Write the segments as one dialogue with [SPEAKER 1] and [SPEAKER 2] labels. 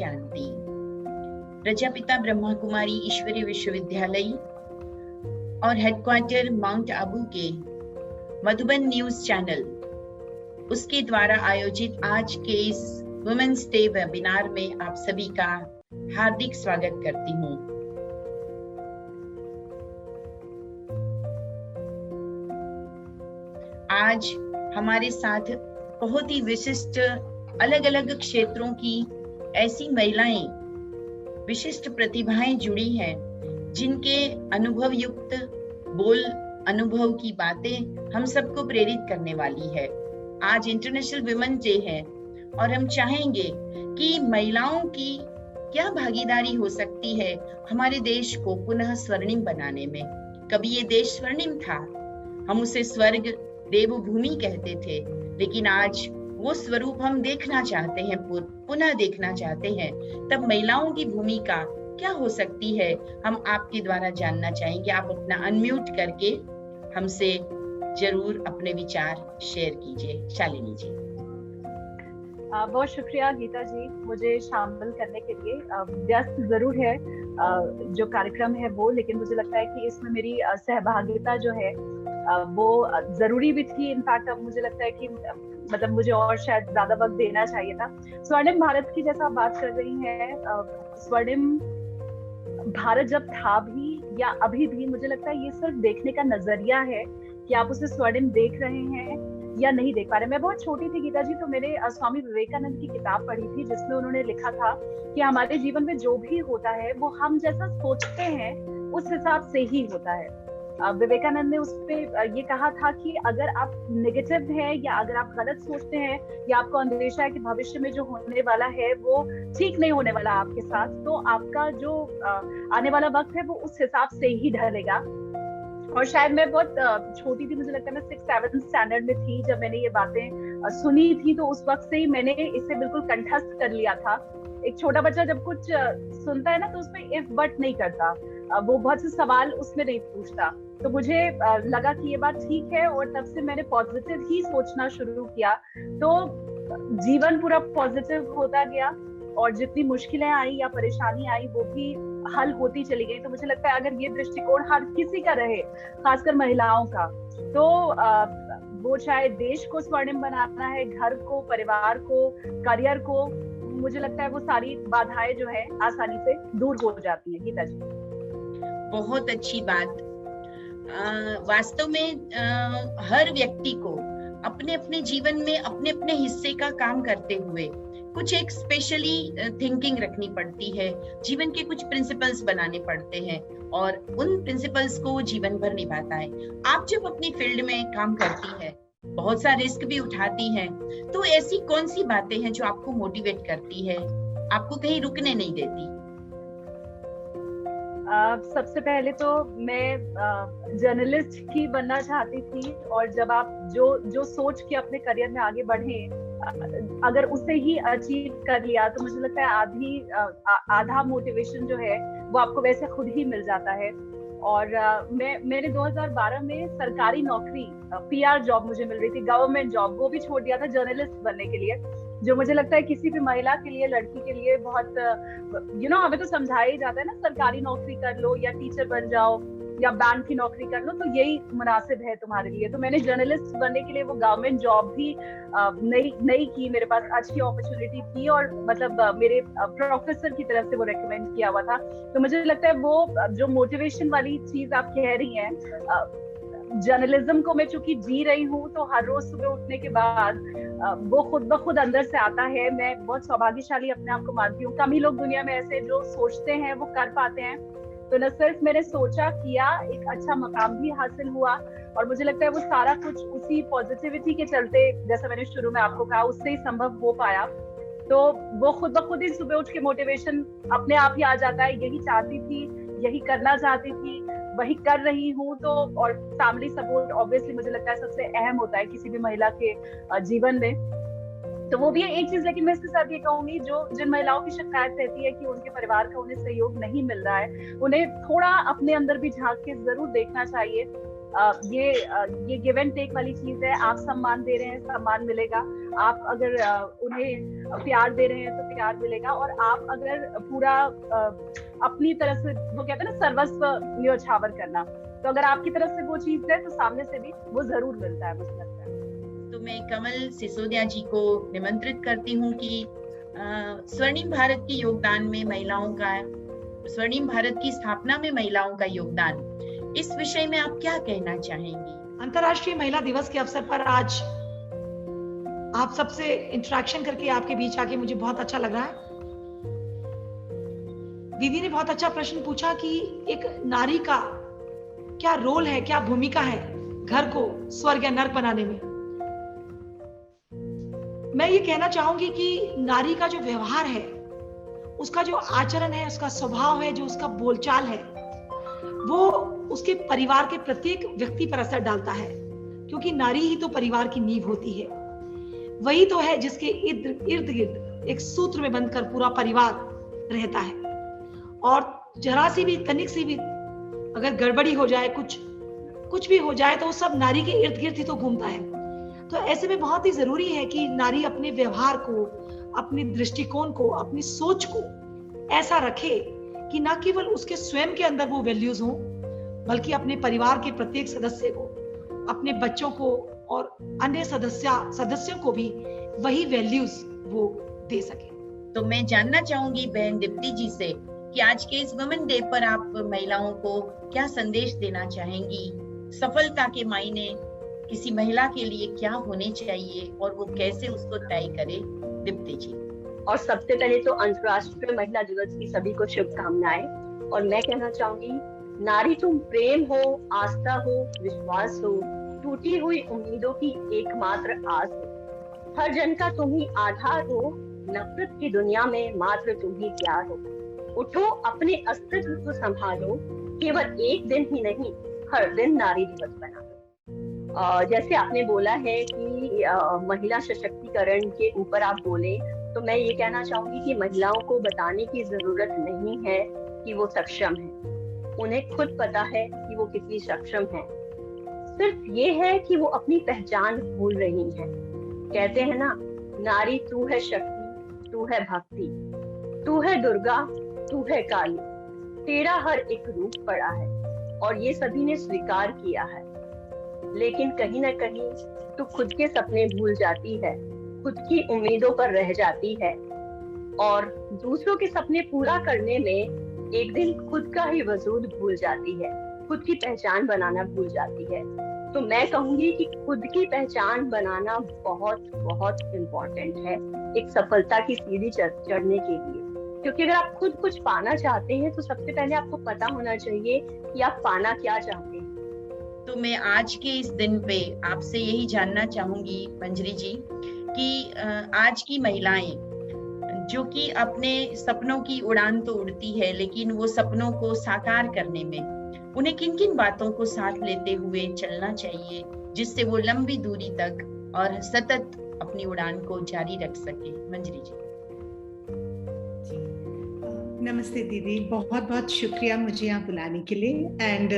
[SPEAKER 1] शांति। प्रजापिता ब्रह्मा कुमारी ईश्वरीय विश्वविद्यालय और हेडक्वार्टर माउंट आबू के मधुबन न्यूज चैनल उसके द्वारा आयोजित आज के इस वुमेन्स डे वेबिनार में आप सभी का हार्दिक स्वागत करती हूँ। आज हमारे साथ बहुत ही विशिष्ट अलग अलग क्षेत्रों की ऐसी महिलाएं, विशिष्ट प्रतिभाएं जुड़ी हैं, जिनके अनुभव युक्त बोल, अनुभव की बातें हम सबको प्रेरित करने वाली है। आज इंटरनेशनल वुमेन डे है और हम चाहेंगे कि महिलाओं की क्या भागीदारी हो सकती है हमारे देश को पुनः स्वर्णिम बनाने में। कभी ये देश स्वर्णिम था, हम उसे स्वर्ग देवभूमि कहते थे, लेकिन आज वो स्वरूप हम देखना चाहते हैं, पुनः देखना चाहते हैं। तब महिलाओं की भूमिका क्या हो सकती है, हम आपके द्वारा जानना चाहेंगे। आप अपना अनम्यूट करके हमसे जरूर अपने विचार शेयर कीजिए। शालिनी जी।
[SPEAKER 2] बहुत शुक्रिया गीता जी, मुझे शामिल करने के लिए। व्यस्त जरूर है जो कार्यक्रम है वो, लेकिन मुझे लगता है कि इसमें मेरी सहभागिता जो है वो जरूरी भी थी। इनफैक्ट अब मुझे लगता है कि मतलब मुझे और शायद ज्यादा वक्त देना चाहिए था। स्वर्णिम भारत की जैसा आप बात कर रही हैं, स्वर्णिम भारत जब था भी या अभी भी, मुझे लगता है ये सिर्फ देखने का नजरिया है कि आप उसे स्वर्णिम देख रहे हैं या नहीं देख पा रहे। मैं बहुत छोटी थी गीता जी, तो मैंने स्वामी विवेकानंद की किताब पढ़ी थी, जिसमें उन्होंने लिखा था कि हमारे जीवन में जो भी होता है वो हम जैसा सोचते हैं उस हिसाब से ही होता है। विवेकानंद ने उस पे ये कहा था कि अगर आप नेगेटिव हैं या अगर आप गलत सोचते हैं या आपको अंदेशा है कि भविष्य में जो होने वाला है वो ठीक नहीं होने वाला आपके साथ, तो आपका जो आने वाला वक्त है वो उस हिसाब से ही ढलेगा। और शायद मैं बहुत छोटी थी, मुझे लगता है मैं 6th-7th स्टैंडर्ड में थी जब मैंने ये बातें सुनी थी, तो उस वक्त से ही मैंने इसे बिल्कुल कंठस्थ कर लिया था। एक छोटा बच्चा जब कुछ सुनता है ना, तो उसमें इफ बट नहीं करता, वो बहुत से सवाल उसमें नहीं पूछता। तो मुझे लगा कि ये बात ठीक है, और तब से मैंने पॉजिटिव ही सोचना शुरू किया। तो जीवन पूरा पॉजिटिव होता गया, और जितनी मुश्किलें आई या परेशानी आई वो भी हल होती चली गई। तो मुझे लगता है अगर ये दृष्टिकोण हर किसी का रहे, खासकर महिलाओं का, तो वो चाहे देश को स्वर्णिम बनाना है, घर को, परिवार को, करियर को, मुझे लगता है वो सारी बाधाएं जो है आसानी से दूर हो जाती है। गीता जी,
[SPEAKER 1] बहुत अच्छी बात। वास्तव में हर व्यक्ति को अपने अपने जीवन में अपने अपने हिस्से का काम करते हुए कुछ एक स्पेशली थिंकिंग रखनी पड़ती है, जीवन के कुछ प्रिंसिपल्स बनाने पड़ते हैं, और उन प्रिंसिपल्स को वो जीवन भर निभाता है। आप जब अपनी फील्ड में काम करती है, बहुत सा रिस्क भी उठाती हैं, तो ऐसी कौन सी बातें हैं जो आपको मोटिवेट करती है, आपको कहीं रुकने नहीं देती?
[SPEAKER 2] सबसे पहले तो मैं जर्नलिस्ट ही बनना चाहती थी, और जब आप जो सोच के अपने करियर में आगे बढ़े, अगर उसे ही अचीव कर लिया, तो मुझे लगता है आधा मोटिवेशन जो है वो आपको वैसे खुद ही मिल जाता है। और मैंने 2012 में सरकारी नौकरी, PR जॉब मुझे मिल रही थी, गवर्नमेंट जॉब, वो भी छोड़ दिया था जर्नलिस्ट बनने के लिए, जो मुझे लगता है किसी भी महिला के लिए, लड़की के लिए बहुत हमें तो समझाया ही जाता है ना, सरकारी नौकरी कर लो या टीचर बन जाओ या बैंक की नौकरी कर लो, तो यही मुनासिब है तुम्हारे लिए। तो मैंने जर्नलिस्ट बनने के लिए वो गवर्नमेंट जॉब भी नहीं की, मेरे पास अच्छी अपॉर्चुनिटी थी, और मतलब मेरे प्रोफेसर की तरफ से वो रेकमेंड किया हुआ था। तो मुझे लगता है वो जो मोटिवेशन वाली चीज आप कह रही हैं, जर्नलिज्म को मैं चूंकि जी रही हूँ, तो हर रोज सुबह उठने के बाद वो खुद ब खुद अंदर से आता है। मैं बहुत सौभाग्यशाली अपने आप को मानती हूँ। कम ही लोग दुनिया में ऐसे जो सोचते हैं वो कर पाते हैं। तो न सिर्फ मैंने सोचा, किया, एक अच्छा मकाम भी हासिल हुआ, और मुझे लगता है वो सारा कुछ उसी पॉजिटिविटी के चलते, जैसा मैंने शुरू में आपको कहा, उससे ही संभव हो पाया। तो वो खुद ब खुद ही सुबह उठ के मोटिवेशन अपने आप ही आ जाता है। यही चाहती थी, यही करना चाहती थी, वही कर रही हूँ। तो और फैमिली सपोर्ट ऑब्वियसली मुझे लगता है सबसे अहम होता है किसी भी महिला के जीवन में। तो वो भी एक चीज, लेकिन मैं इसके साथ ये कहूंगी, जिन महिलाओं की शिकायत रहती है कि उनके परिवार का उन्हें सहयोग नहीं मिल रहा है, उन्हें थोड़ा अपने अंदर भी झांक के जरूर देखना चाहिए ये गिव एंड टेक वाली चीज है। आप सम्मान दे रहे हैं, सम्मान मिलेगा। आप अगर उन्हें प्यार दे रहे हैं तो प्यार मिलेगा। और आप अगर पूरा अपनी तरफ से, वो कहते हैं ना, सर्वस्व न्योछावर करना, तो अगर आपकी तरफ से वो चीज है तो सामने से भी वो जरूर मिलता है, मुझे लगता है।
[SPEAKER 1] तो मैं कमल सिसोदिया जी को निमंत्रित करती हूँ कि स्वर्णिम भारत के योगदान में महिलाओं का, स्वर्णिम भारत की स्थापना में महिलाओं का योगदान, इस विषय में आप क्या कहना चाहेंगी?
[SPEAKER 3] अंतर्राष्ट्रीय महिला दिवस के अवसर पर आज आप सबसे इंटरेक्शन करके आपके बीच आके मुझे बहुत अच्छा लग रहा है। दीदी ने बहुत अच्छा प्रश्न पूछा कि एक नारी का क्या रोल है, क्या भूमिका है घर को स्वर्ग या नर्क बनाने में। मैं ये कहना चाहूंगी कि नारी का जो व्यवहार है, उसका जो आचरण है, उसका स्वभाव है, जो उसका बोलचाल है, वो उसके परिवार के प्रत्येक व्यक्ति पर असर डालता है, क्योंकि नारी ही तो परिवार की नींव होती है। वही तो है जिसके इर्द गिर्द एक सूत्र में बंधकर पूरा परिवार रहता है। और जरा सी भी, तनिक सी भी अगर गड़बड़ी हो जाए, कुछ भी हो जाए, तो वो सब नारी के इर्द गिर्द ही तो घूमता है। तो ऐसे में बहुत ही जरूरी है कि नारी अपने व्यवहार को, अपने दृष्टिकोण को, अपनी सोच को ऐसा रखे कि न केवल उसके स्वयं के अंदर वो वैल्यूज हों, बल्कि अपने परिवार के प्रत्येक सदस्य को, अपने बच्चों को और अन्य सदस्यों को भी वही वैल्यूज वो दे सके।
[SPEAKER 1] तो मैं जानना चाहूंगी बहन दीप्ति जी से कि आज के इस वुमेन डे पर आप महिलाओं को क्या संदेश देना चाहेंगी? सफलता के मायने किसी महिला के लिए क्या होने चाहिए और वो कैसे उसको तय करे? दीप्ति जी।
[SPEAKER 4] और सबसे पहले तो अंतर्राष्ट्रीय महिला दिवस की सभी को शुभकामनाएं। और मैं कहना चाहूंगी, नारी तुम प्रेम हो, आस्था हो, विश्वास हो, टूटी हुई उम्मीदों की एकमात्र आस हो, हर जन का तुम ही आधार हो, नफरत की दुनिया में मात्र तुम ही प्यार हो। उठो, अपने अस्तित्व को संभालो, केवल एक दिन ही नहीं, हर दिन नारी दिवस बना। जैसे आपने बोला है कि महिला सशक्तिकरण के ऊपर आप बोले, तो मैं ये कहना चाहूंगी कि महिलाओं को बताने की जरूरत नहीं है कि वो सक्षम है। उन्हें खुद पता है कि वो कितनी सक्षम है। सिर्फ ये है कि वो अपनी पहचान भूल रही हैं। कहते हैं ना, नारी तू है शक्ति, तू है भक्ति, तू है दुर्गा, तू है काली, तेरा हर एक रूप पड़ा है। और ये सभी ने स्वीकार किया है। लेकिन कहीं ना कहीं तू खुद के सपने भूल जाती है, खुद की उम्मीदों पर रह जाती है, और दूसरों के सपने पूरा करने में एक दिन खुद का ही वजूद भूल जाती है, खुद की पहचान बनाना भूल जाती है। तो मैं कहूंगी कि खुद की पहचान बनाना बहुत बहुत इम्पोर्टेंट है एक सफलता की सीढ़ी चढ़ने के लिए। क्योंकि अगर आप खुद कुछ पाना चाहते हैं तो सबसे पहले आपको पता होना चाहिए कि आप पाना क्या चाहते हैं।
[SPEAKER 1] तो मैं आज के इस दिन पे आपसे यही जानना चाहूंगी मंजरी जी कि आज की महिलाएं जो कि अपने सपनों की उड़ान तो उड़ती है, लेकिन वो सपनों को साकार करने में उन्हें किन किन बातों को साथ लेते हुए चलना चाहिए जिससे वो लंबी दूरी तक और सतत अपनी उड़ान को जारी रख सके? मंजरी जी।
[SPEAKER 5] नमस्ते दीदी, बहुत बहुत शुक्रिया मुझे यहाँ बुलाने के लिए। एंड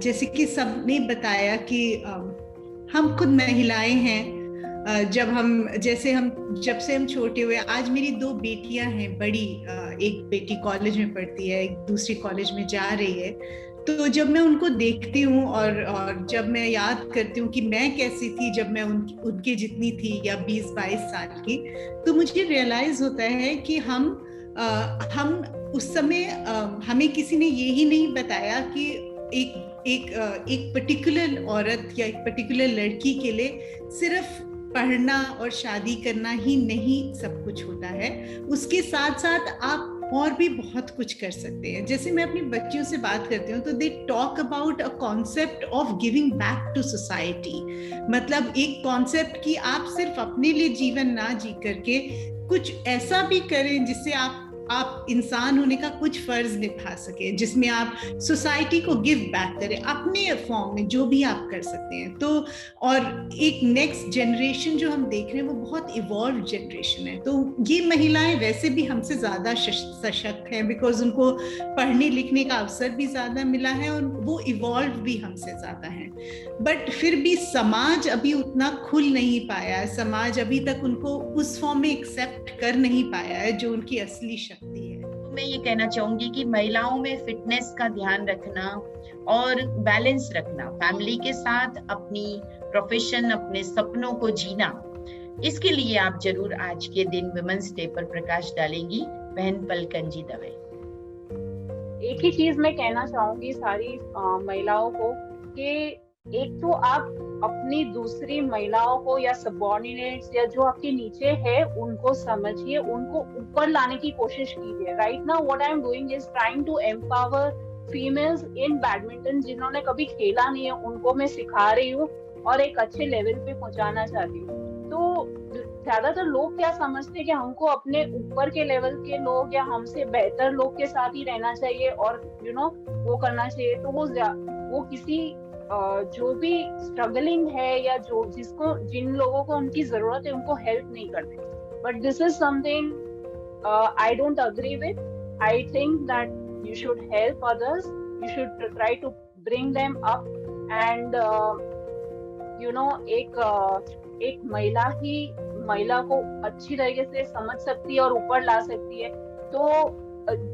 [SPEAKER 5] जैसे कि सबने बताया कि हम खुद महिलाएं हैं। जब से हम छोटे हुए, आज मेरी 2 बेटियां हैं बड़ी, एक बेटी कॉलेज में पढ़ती है, एक दूसरी कॉलेज में जा रही है। तो जब मैं उनको देखती हूँ और जब मैं याद करती हूँ कि मैं कैसी थी जब मैं उनके जितनी थी या 20-22 साल की, तो मुझे रियलाइज होता है कि हम उस समय हमें किसी ने ये ही नहीं बताया कि एक पर्टिकुलर औरत या एक पर्टिकुलर लड़की के लिए सिर्फ पढ़ना और शादी करना ही नहीं सब कुछ होता है। उसके साथ साथ आप और भी बहुत कुछ कर सकते हैं। जैसे मैं अपनी बच्चियों से बात करती हूँ तो they talk about a concept of giving back to society. मतलब एक कॉन्सेप्ट कि आप सिर्फ अपने लिए जीवन ना जी करके कुछ ऐसा भी करें जिससे आप आप इंसान होने का कुछ फर्ज निभा सके, जिसमें आप सोसाइटी को गिव बैक करें अपने फॉर्म में, जो भी आप कर सकते हैं। तो और एक नेक्स्ट जनरेशन जो हम देख रहे हैं वो बहुत इवॉल्व जनरेशन है। तो ये महिलाएं वैसे भी हमसे ज्यादा सशक्त हैं, बिकॉज उनको पढ़ने लिखने का अवसर भी ज्यादा मिला है और वो इवॉल्व भी हमसे ज्यादा है। बट फिर भी समाज अभी उतना खुल नहीं पाया है, समाज अभी तक उनको उस फॉर्म में एक्सेप्ट कर नहीं पाया है जो उनकी असली शक्ति है।
[SPEAKER 1] मैं ये कहना चाहूंगी कि महिलाओं में फिटनेस का ध्यान रखना और बैलेंस रखना, फैमिली के साथ अपनी प्रोफेशन, अपने सपनों को जीना, इसके लिए आप जरूर आज के दिन वुमेन्स डे पर प्रकाश डालेंगी बहन पलकनजी दवे।
[SPEAKER 2] एक ही चीज मैं कहना चाहूंगी सारी महिलाओं को कि एक तो आप अपनी दूसरी महिलाओं को या सबऑर्डिनेट्स या जो आपके नीचे है उनको समझिए, उनको ऊपर लाने की कोशिश कीजिए। Right now what I am doing is trying to empower females in badminton. जिन्होंने कभी खेला नहीं है उनको मैं सिखा रही हूँ और एक अच्छे लेवल पे पहुंचाना चाहती हूँ। तो ज्यादातर लोग क्या समझते हैं कि हमको अपने ऊपर के लेवल के लोग या हमसे बेहतर लोग के साथ ही रहना चाहिए और वो करना चाहिए। तो वो किसी जो भी स्ट्रगलिंग है या जिन लोगों को उनकी जरूरत है उनको हेल्प नहीं करते। But this is something I don't agree with. I think that you should help others, you should try to bring them up and एक महिला ही महिला को अच्छी तरीके से समझ सकती है और ऊपर ला सकती है। तो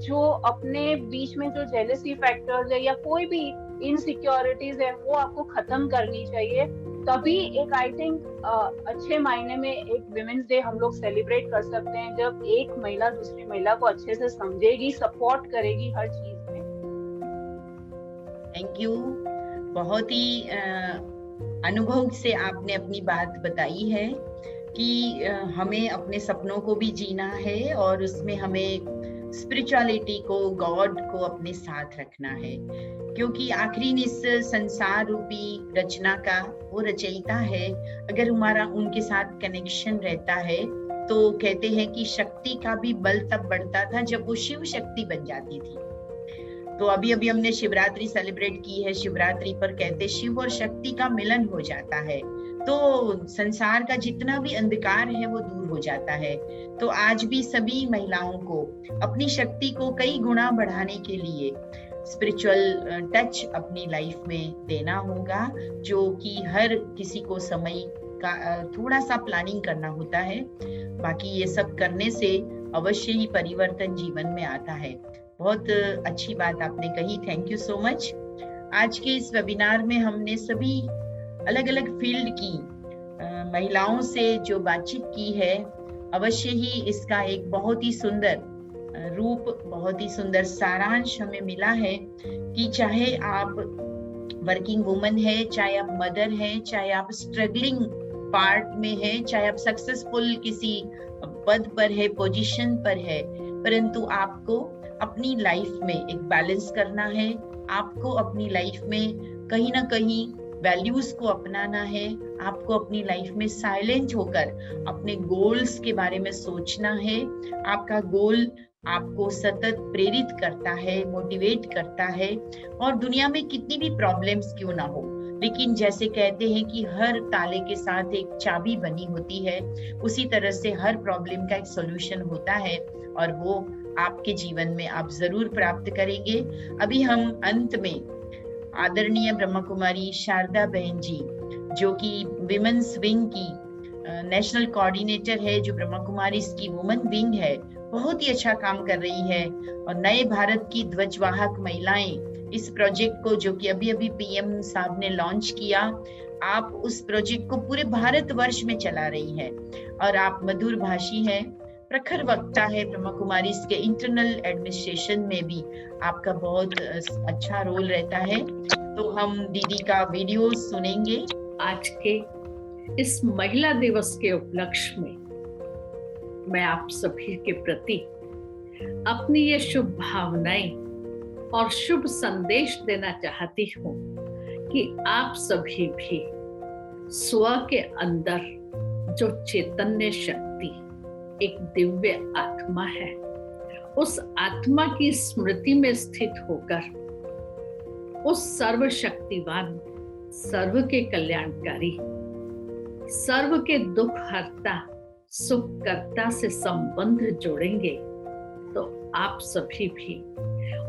[SPEAKER 2] जो अपने बीच में जो जेलसी फैक्टर्स है या कोई भी इनसिक्योरिटीज है वो आपको खत्म करनी चाहिए। तभी एक आई थिंक अच्छे मायने में एक विमेंस डे हम लोग सेलिब्रेट कर सकते हैं, जब एक महिला दूसरी महिला को अच्छे से समझेगी, सपोर्ट करेगी हर चीज में।
[SPEAKER 1] Thank you. बहुत ही अनुभव से आपने अपनी बात बताई है कि हमें अपने सपनों को भी जीना है और उसमें हमें स्पिरिचुअलिटी को, गॉड को अपने साथ रखना है, क्योंकि आखिरी इस संसार रूपी रचना का वो रचयिता है। अगर हमारा उनके साथ कनेक्शन रहता है तो कहते हैं कि शक्ति का भी बल तब बढ़ता था जब वो शिव शक्ति बन जाती थी। तो अभी हमने शिवरात्रि सेलिब्रेट की है। शिवरात्रि पर कहते शिव और शक्ति का मिलन हो जाता है, तो संसार का जितना भी अंधकार है वो दूर हो जाता है। तो आज भी सभी महिलाओं को अपनी शक्ति को कई गुना बढ़ाने के लिए स्पिरिचुअल टच अपनी लाइफ में देना होगा, जो कि हर किसी को समय का थोड़ा सा प्लानिंग करना होता है। बाकी ये सब करने से अवश्य ही परिवर्तन जीवन में आता है। बहुत अच्छी बात आपने कही, थैंक यू सो मच। आज के इस वेबिनार में हमने सभी अलग अलग फील्ड की महिलाओं से जो बातचीत की है, अवश्य ही इसका एक बहुत ही सुंदर रूप, बहुत ही सुंदर सारांश हमें मिला है कि चाहे आप वर्किंग वुमन है, चाहे आप मदर है, चाहे आप स्ट्रगलिंग पार्ट में है, चाहे आप सक्सेसफुल किसी पद पर है, पोजीशन पर है, परंतु आपको अपनी लाइफ में एक बैलेंस करना है। आपको अपनी लाइफ में कहीं ना कहीं वैल्यूज को अपनाना है। आपको अपनी लाइफ में साइलेंट होकर अपने गोल्स के बारे में सोचना है। आपका गोल आपको सतत प्रेरित करता है, मोटिवेट करता है, और दुनिया में कितनी भी प्रॉब्लम्स क्यों ना हो, लेकिन जैसे कहते हैं कि हर ताले के साथ एक चाबी बनी होती है, उसी तरह से हर प्रॉब्लम का एक सॉल्यूशन होता है और वो आपके जीवन में आप जरूर प्राप्त करेंगे। अभी हम अंत में आदरणीय ब्रह्मा कुमारी शारदा बहन जी, जो कि विमेन्स विंग की नेशनल कोऑर्डिनेटर है, जो ब्रह्मा कुमारी की वुमेन विंग है, बहुत ही अच्छा काम कर रही है। और नए भारत की ध्वजवाहक महिलाएं इस प्रोजेक्ट को, जो कि अभी पीएम साहब ने लॉन्च किया, आप उस प्रोजेक्ट को पूरे भारतवर्ष में चला रही हैं और आप मधुर भाषी हैं, प्रखर वक्ता है। ब्रह्मा कुमारी के इंटरनल एडमिनिस्ट्रेशन में भी आपका बहुत अच्छा रोल रहता है। तो हम दीदी का वीडियो सुनेंगे।
[SPEAKER 6] आज के इस महिला दिवस के उपलक्ष्य में मैं आप सभी के प्रति अपनी ये शुभ भावनाएं और शुभ संदेश देना चाहती हूँ कि आप सभी भी स्व के अंदर जो चैतन्य शक्ति, एक दिव्य आत्मा है, उस आत्मा की स्मृति में स्थित होकर उस सर्वशक्तिवान, सर्व के कल्याणकारी, सर्व के दुख हरता, सुख करता से संबंध जोड़ेंगे तो आप सभी भी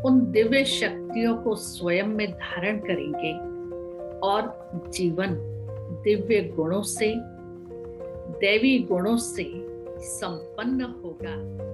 [SPEAKER 6] उन दिव्य शक्तियों को स्वयं में धारण करेंगे और जीवन दिव्य गुणों से, दैवी गुणों से संपन्न होगा।